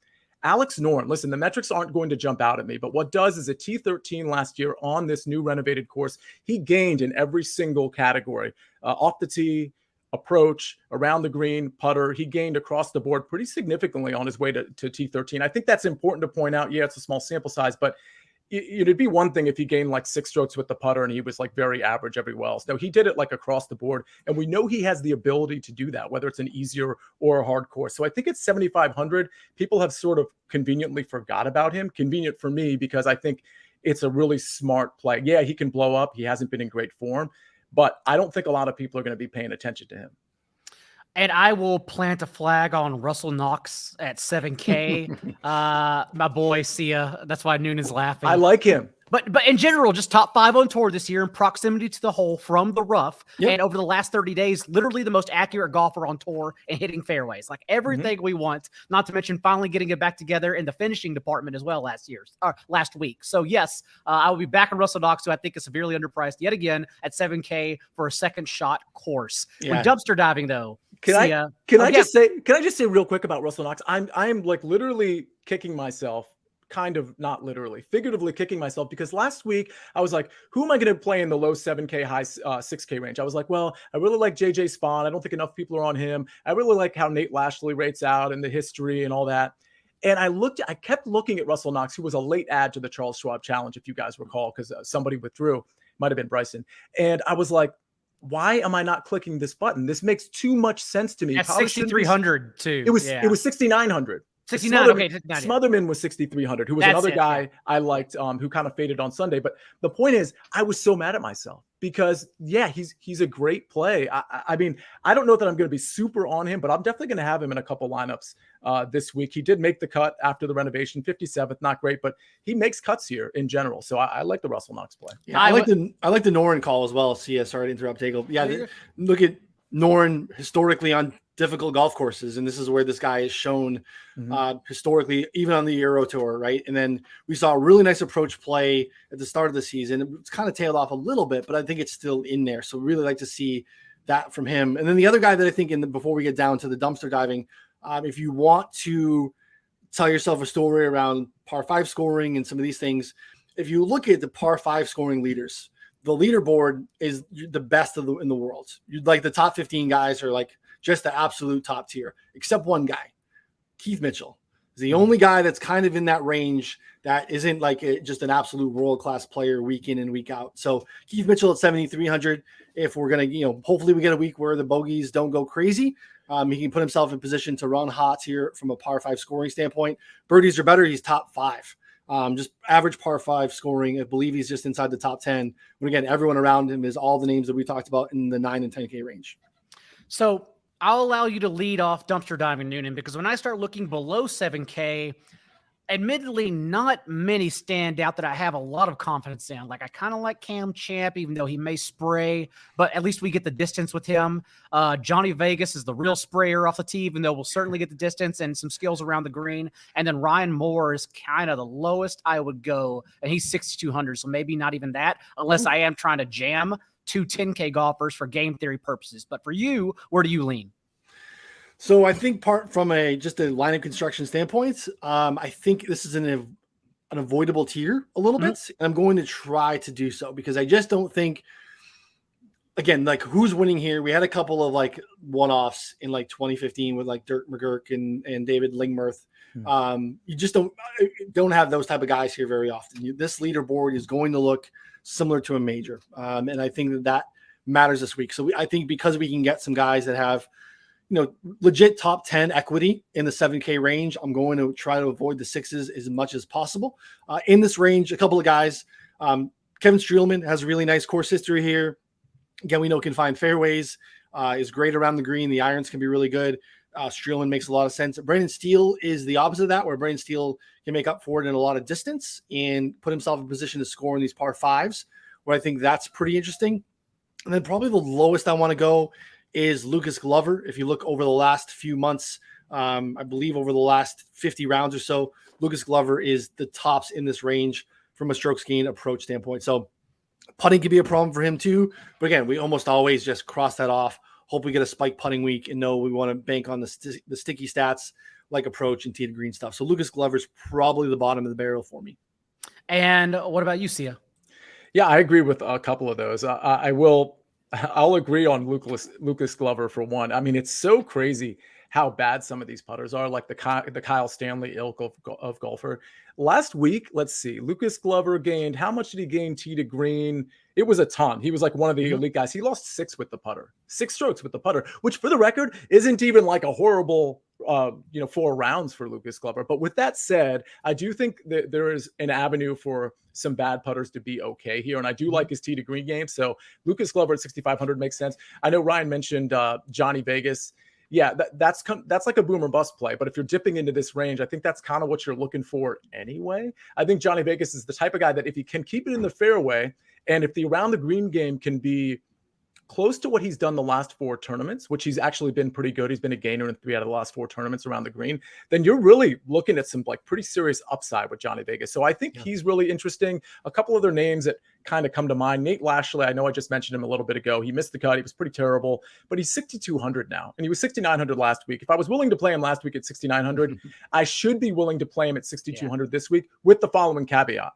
Alex Noren. Listen, the metrics aren't going to jump out at me, but what does is a T13 last year on this new renovated course. He gained in every single category, off the tee, approach, around the green, putter. He gained across the board pretty significantly on his way to T13. I think that's important to point out. Yeah, it's a small sample size, but it'd be one thing if he gained 6 strokes with the putter and he was very average everywhere else. No, he did it across the board. And we know he has the ability to do that, whether it's an easier or a hard course. So I think it's 7,500. People have sort of conveniently forgot about him. Convenient for me because I think it's a really smart play. Yeah, he can blow up. He hasn't been in great form, but I don't think a lot of people are going to be paying attention to him. And I will plant a flag on Russell Knox at 7K. My boy, Sia. That's why Noonan's laughing. I like him. But in general, just top 5 on tour this year in proximity to the hole from the rough. Yep. And over the last 30 days, literally the most accurate golfer on tour and hitting fairways. Everything we want, not to mention finally getting it back together in the finishing department as well last week. So yes, I will be back on Russell Knox, who I think is severely underpriced yet again at 7K for a second shot course. Yeah. When dumpster diving though, Can I just say real quick about Russell Knox? I'm literally kicking myself. Kind of not literally, figuratively kicking myself because last week I was like, who am I going to play in the low 7K, high 6K range? I was like, well, I really like JJ Spawn. I don't think enough people are on him. I really like how Nate Lashley rates out and the history and all that. And I kept looking at Russell Knox, who was a late add to the Charles Schwab Challenge, if you guys recall, because somebody withdrew, might have been Bryson. And I was like, why am I not clicking this button? This makes too much sense to me. At 6,300 too. It was 6,900. 69. Okay, 69. Smotherman was 6,300, who was another guy I liked, who kind of faded on Sunday. But the point is, I was so mad at myself because, yeah, he's a great play. I mean, I don't know that I'm going to be super on him, but I'm definitely going to have him in a couple lineups this week. He did make the cut after the renovation, 57th, not great, but he makes cuts here in general. So I like the Russell Knox play. Yeah, I like the Noren call as well. Sia, sorry to interrupt, Daigle. Yeah, look at Noren historically on difficult golf courses, and this is where this guy is shown historically, even on the Euro Tour, right? And then we saw a really nice approach play at the start of the season. It's kind of tailed off a little bit, but I think it's still in there. So really like to see that from him. And then the other guy that I think before we get down to the dumpster diving, If you want to tell yourself a story around par 5 scoring and some of these things, if you look at the par 5 scoring leaders, the leaderboard is the best in the world. You'd like the top 15 guys are like just the absolute top tier, except one guy, Keith Mitchell. Is the only guy that's kind of in that range that isn't like just an absolute world-class player week in and week out. So Keith Mitchell at 7,300. If we're going to, hopefully we get a week where the bogeys don't go crazy. He can put himself in position to run hot here from a par 5 scoring standpoint. Birdies are better. He's top 5. Just average par 5 scoring. I believe he's just inside the top 10. But again, everyone around him is all the names that we talked about in the 9 and 10K range. So I'll allow you to lead off dumpster diving, Noonan, because when I start looking below 7K, admittedly, not many stand out that I have a lot of confidence in. Like, I kind of like Cam Champ, even though he may spray, but at least we get the distance with him. Johnny Vegas is the real sprayer off the tee, even though we'll certainly get the distance and some skills around the green. And then Ryan Moore is kind of the lowest I would go, and he's 6,200, so maybe not even that, unless I am trying to jam 2 10K golfers for game theory purposes. But for you, where do you lean? So I think part from just a line of construction standpoint, I think this is an avoidable tier a little bit. And I'm going to try to do so because I just don't think, again, like who's winning here? We had a couple of like one-offs in like 2015 with like Dirk McGurk and David Lingmerth. You just don't have those type of guys here very often. This leaderboard is going to look similar to a major. And I think that matters this week. So I think because we can get some guys that have, legit top 10 equity in the 7K range, I'm going to try to avoid the 6s as much as possible. In this range, a couple of guys, Kevin Streelman has a really nice course history here. Again, we know can find fairways, is great around the green. The irons can be really good. Streelman makes a lot of sense. Brendan Steele is the opposite of that, where Brendan Steele can make up for it in a lot of distance and put himself in position to score in these par 5s, where I think that's pretty interesting. And then probably the lowest I want to go is Lucas Glover. If you look over the last few months, I believe over the last 50 rounds or so, Lucas Glover is the tops in this range from a strokes gain approach standpoint. So putting could be a problem for him too. But again, we almost always just cross that off. Hope we get a spike putting week and know we want to bank on the sticky stats like approach and tee to green stuff. So Lucas Glover's probably the bottom of the barrel for me. And what about you, Sia? Yeah, I agree with a couple of those. I'll agree on Lucas Glover for one. I mean, it's so crazy how bad some of these putters are, like the Kyle Stanley ilk of golfer. Last week, let's see, Lucas Glover gained, how much did he gain tee to green? It was a ton. He was like one of the elite guys. He lost 6 with the putter, 6 strokes with the putter, which for the record isn't even like a horrible 4 rounds for Lucas Glover. But with that said, I do think that there is an avenue for some bad putters to be okay here. And I do like his tee to green game. So Lucas Glover at 6,500 makes sense. I know Ryan mentioned Johnny Vegas. Yeah, that's like a boom or bust play. But if you're dipping into this range, I think that's kind of what you're looking for anyway. I think Johnny Vegas is the type of guy that if he can keep it in the fairway, and if the around the green game can be close to what he's done the last 4 tournaments, which he's actually been pretty good. He's been a gainer in 3 out of the last 4 tournaments around the green. Then you're really looking at some like pretty serious upside with Johnny Vegas. So I think he's really interesting. A couple other names that kind of come to mind. Nate Lashley, I know I just mentioned him a little bit ago. He missed the cut. He was pretty terrible, but he's 6,200 now. And he was 6,900 last week. If I was willing to play him last week at 6,900, I should be willing to play him at 6,200 this week with the following caveat,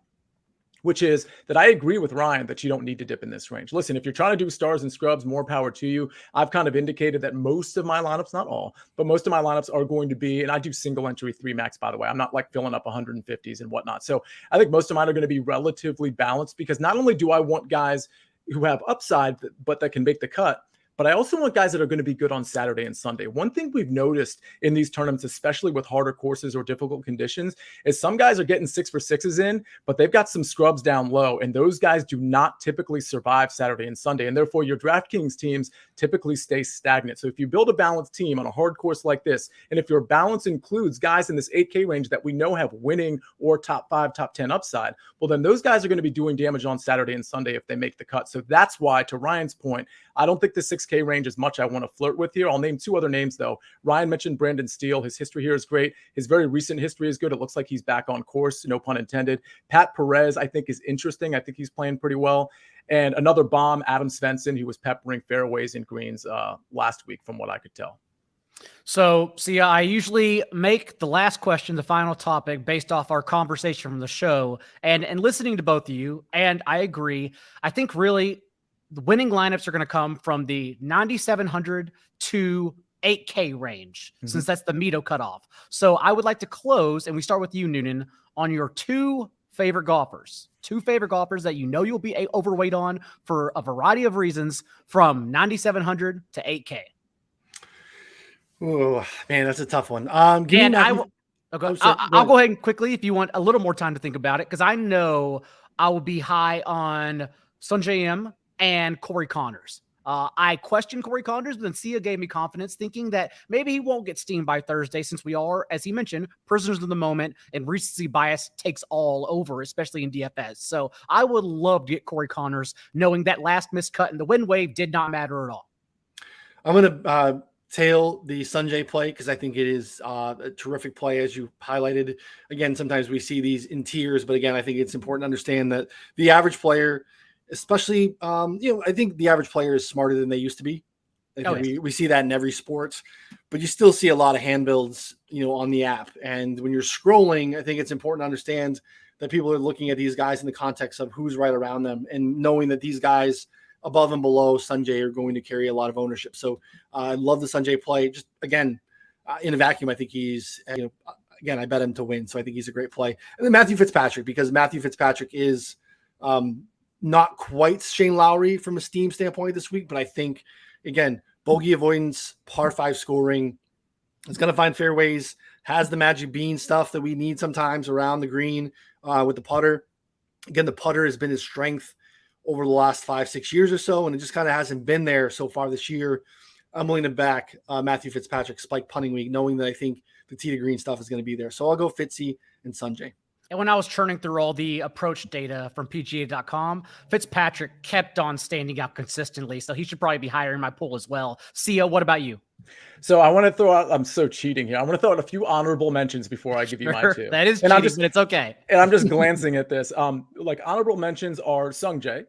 which is that I agree with Ryan that you don't need to dip in this range. Listen, if you're trying to do stars and scrubs, more power to you. I've kind of indicated that most of my lineups, not all, but most of my lineups are going to be, and I do single entry 3 max, by the way. I'm not like filling up 150s and whatnot. So I think most of mine are going to be relatively balanced because not only do I want guys who have upside, but that can make the cut, but I also want guys that are going to be good on Saturday and Sunday. One thing we've noticed in these tournaments, especially with harder courses or difficult conditions, is some guys are getting 6 for 6s in, but they've got some scrubs down low. And those guys do not typically survive Saturday and Sunday. And therefore, your DraftKings teams typically stay stagnant. So if you build a balanced team on a hard course like this, and if your balance includes guys in this 8K range that we know have winning or top 5, top 10 upside, well, then those guys are going to be doing damage on Saturday and Sunday if they make the cut. So that's why, to Ryan's point, I don't think the 6K range is much I want to flirt with here. I'll name 2 other names, though. Ryan mentioned Brandon Steele. His history here is great. His very recent history is good. It looks like he's back on course, no pun intended. Pat Perez, I think, is interesting. I think he's playing pretty well. And another bomb, Adam Svensson, who was peppering fairways and greens last week, from what I could tell. So, Sia, I usually make the last question the final topic based off our conversation from the show, and listening to both of you, and I agree. I think really the winning lineups are going to come from the 9,700 to 8K range, since that's the Mito cutoff. So I would like to close, and we start with you, Noonan, on your two favorite golfers that you know you'll be overweight on for a variety of reasons, from 9,700 to 8K. Oh man, that's a tough one. I'll go ahead and quickly, if you want a little more time to think about it, because I know I will be high on Sungjae Im and Corey Connors. I questioned Corey Connors, but then Sia gave me confidence, thinking that maybe he won't get steamed by Thursday, since we are, as he mentioned, prisoners of the moment, and recency bias takes all over, especially in DFS. So I would love to get Corey Connors, knowing that last miscut in the wind wave did not matter at all. I'm going to tail the Sungjae play because I think it is a terrific play, as you highlighted. Again, sometimes we see these in tiers, but again, I think it's important to understand that the average player, especially, I think the average player is smarter than they used to be. We see that in every sport, but you still see a lot of hand builds, on the app. And when you're scrolling, I think it's important to understand that people are looking at these guys in the context of who's right around them, and knowing that these guys above and below Sungjae are going to carry a lot of ownership. So I love the Sungjae play. Just again, in a vacuum, I think he's, again, I bet him to win. So I think he's a great play. And then Matthew Fitzpatrick, because Matthew Fitzpatrick is not quite Shane Lowry from a steam standpoint this week, but I think, again, bogey avoidance, par 5 scoring, is going to find fairways, has the magic bean stuff that we need sometimes around the green with the putter. Again, the putter has been his strength over the last 5-6 years or so, and it just kind of hasn't been there so far this year. I'm willing to back Matthew Fitzpatrick spike punting week, knowing that I think the tee to green stuff is going to be there. So I'll go Fitzy and Sungjae. And when I was churning through all the approach data from PGA.com, Fitzpatrick kept on standing out consistently, so he should probably be higher in my pool as well. Sia, what about you? So I want to throw out, I'm so cheating here. I want to throw out a few honorable mentions before I give you my two. That is cheating, but it's okay. And I'm just glancing at this. Like honorable mentions are Sungjae.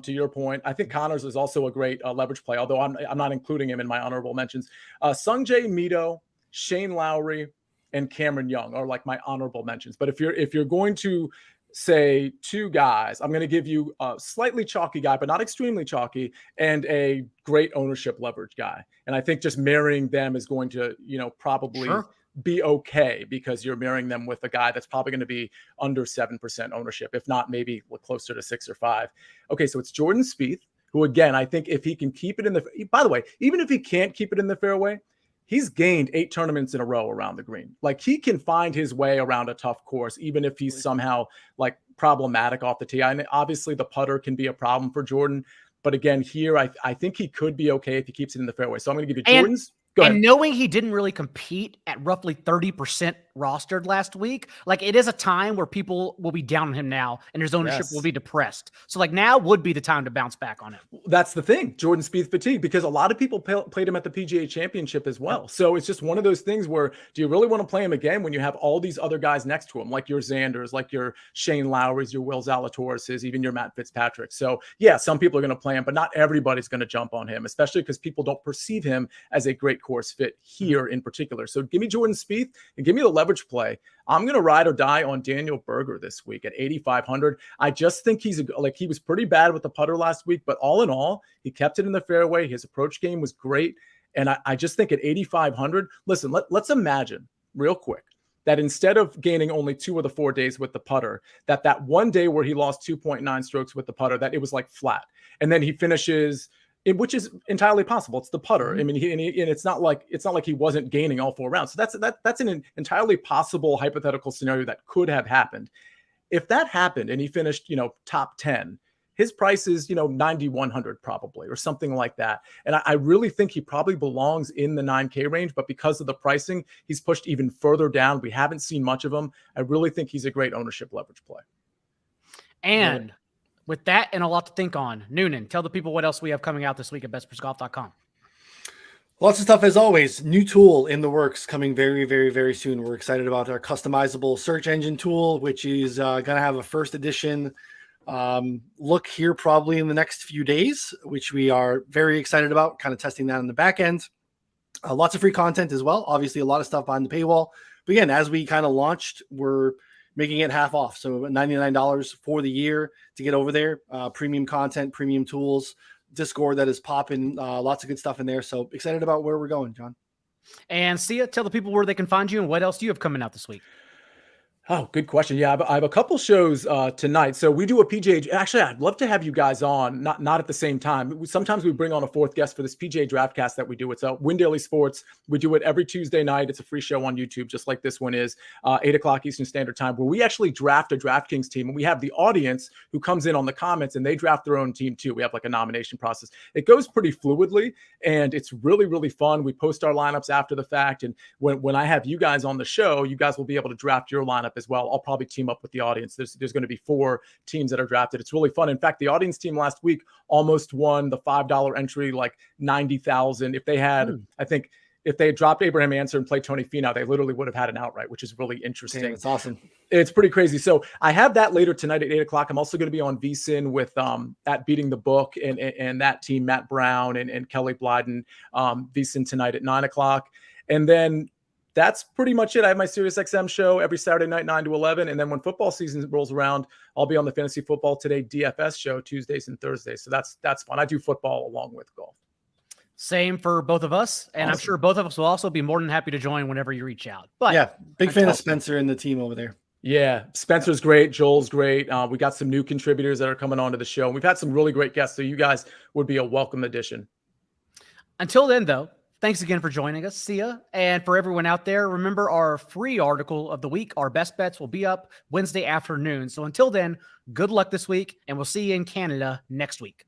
To your point, I think Connors is also a great leverage play, although I'm not including him in my honorable mentions. Sungjae, Mito, Shane Lowry, and Cameron Young are like my honorable mentions. But if you're going to say two guys, I'm going to give you a slightly chalky guy, but not extremely chalky, and a great ownership leverage guy. And I think just marrying them is going to, probably be okay, because you're marrying them with a guy that's probably going to be under 7% ownership, if not maybe closer to 6 or 5. Okay, so it's Jordan Spieth, who, again, I think if he can keep it in the, by the way, even if he can't keep it in the fairway, he's gained 8 tournaments in a row around the green. Like, he can find his way around a tough course, even if he's somehow problematic off the tee. And obviously the putter can be a problem for Jordan, but again, here, I think he could be okay if he keeps it in the fairway. So I'm going to give you Jordan's. And knowing he didn't really compete at roughly 30% rostered last week, it is a time where people will be down on him now, and his ownership will be depressed. So now would be the time to bounce back on him. That's the thing, Jordan Spieth fatigue, because a lot of people played him at the PGA Championship as well. So it's just one of those things where, do you really want to play him again when you have all these other guys next to him, like your Xanders, like your Shane Lowrys, your Will Zalatoris, even your Matt Fitzpatrick. So yeah, some people are going to play him, but not everybody's going to jump on him, especially because people don't perceive him as a great course fit here in particular. So give me Jordan Spieth and give me the leverage play. I'm going to ride or die on Daniel Berger this week at 8,500. I just think he was pretty bad with the putter last week, but all in all, he kept it in the fairway. His approach game was great. And I just think at 8,500, listen, let's imagine real quick that instead of gaining only 2 of the 4 days with the putter, that one day where he lost 2.9 strokes with the putter, that it was flat. And then he finishes, which is entirely possible. It's the putter. I mean, and it's not like he wasn't gaining all 4 rounds. So that's an entirely possible hypothetical scenario that could have happened. If that happened and he finished, top 10, his price is, 9,100 probably, or something like that. And I really think he probably belongs in the 9K range, but because of the pricing, he's pushed even further down. We haven't seen much of him. I really think he's a great ownership leverage play. And with that and a lot to think on, Noonan, tell the people what else we have coming out this week at betspertsgolf.com. Lots of stuff as always. New tool in the works coming very, very, very soon. We're excited about our customizable search engine tool, which is going to have a first edition look here probably in the next few days, which we are very excited about, kind of testing that on the back end. Lots of free content as well. Obviously, a lot of stuff behind the paywall. But again, as we kind of launched, we're making it half off. So $99 for the year to get over there. Premium content, premium tools, Discord that is popping. Lots of good stuff in there. So excited about where we're going, John. And Sia, tell the people where they can find you and what else do you have coming out this week? Oh, good question. Yeah, I have a couple shows tonight. So we do a PGA. Actually, I'd love to have you guys on, not at the same time. Sometimes we bring on a fourth guest for this PGA Draftcast that we do. It's Win Daily Sports. We do it every Tuesday night. It's a free show on YouTube, just like this one is, 8 o'clock Eastern Standard Time, where we actually draft a DraftKings team. And we have the audience who comes in on the comments, and they draft their own team too. We have like a nomination process. It goes pretty fluidly, and it's really, really fun. We post our lineups after the fact. And when I have you guys on the show, you guys will be able to draft your lineup as well. I'll probably team up with the audience. There's going to be 4 teams that are drafted. It's really fun. In fact, the audience team last week almost won the $5 entry, like 90,000. If they had, I think if they had dropped Abraham Answer and played Tony Finau, they literally would have had an outright, which is really interesting. Damn, it's awesome. It's pretty crazy. So I have that later tonight at 8 o'clock. I'm also going to be on VSiN with at Beating the Book and that team, Matt Brown and Kelly Blyden, VSiN tonight at 9 o'clock. And then that's pretty much it. I have my SiriusXM show every Saturday night, 9 to 11. And then when football season rolls around, I'll be on the Fantasy Football Today DFS show Tuesdays and Thursdays. So that's fun. I do football along with golf. Same for both of us. And I'm sure both of us will also be more than happy to join whenever you reach out. But yeah, big fan of Spencer and the team over there. Yeah, Spencer's great. Joel's great. We got some new contributors that are coming onto the show. And we've had some really great guests. So you guys would be a welcome addition. Until then, though, thanks again for joining us, Sia. And for everyone out there, remember our free article of the week, our best bets, will be up Wednesday afternoon. So until then, good luck this week, and we'll see you in Canada next week.